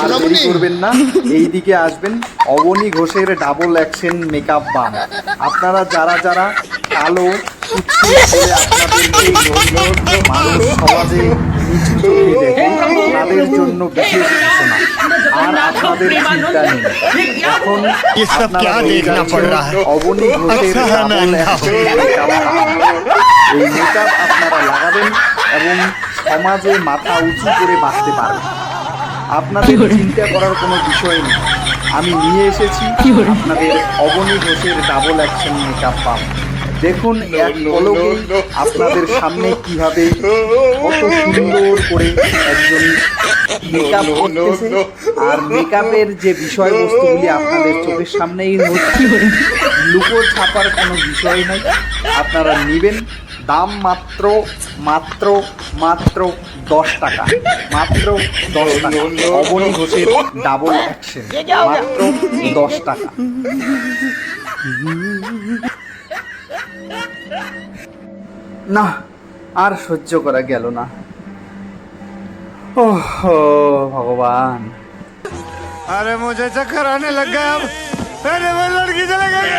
আর দেরি করবেন না, এই দিকে আসবেন। অবনী ঘোষের ডাবল অ্যাকশন মেকআপ বাম। আপনারা যারা যারা কালো কুৎসিত বলে আপনাদেরকে মানুষ সমাজে নিচু চোখে দেখে, তাদের জন্য বিশেষ ঘোষণা। আর আপনাদের চিন্তা নেই, এখন আপনারা অবনী ঘোষের ডাবল অ্যাকশন মেকআপ বাম। এই মেকআপ আপনারা লাগাবেন এবং সমাজে মাথা উঁচু করে বাঁচতে পারবেন। আপনাদের চিন্তা করার কোনো বিষয় নেই। আমি নিয়ে এসেছি আপনাদের অবনী ঘোষের ডাবল অ্যাকশন মেকআপ বাম। দেখুন এক পলকেই আপনাদের সামনে কিভাবে কত সুন্দর করে একজন মেকআপ করতেছে। আর মেকআপের যে বিষয়বস্তুগুলি আপনাদের চোখের সামনেই হচ্ছে, লুকো ছাপার কোনো বিষয় নাই। আপনারা নেবেন, দাম মাত্র মাত্র মাত্র 10 টাকা, মাত্র 10 টাকা। অবনী ঘোষের ডাবল অ্যাকশন মাত্র 10 টাকা। না, আর সহ্য করা গেল না। ওহ ভগবান, अरे मुझे चक्कर आने लग गया अब। अरे वो लड़की चले गई।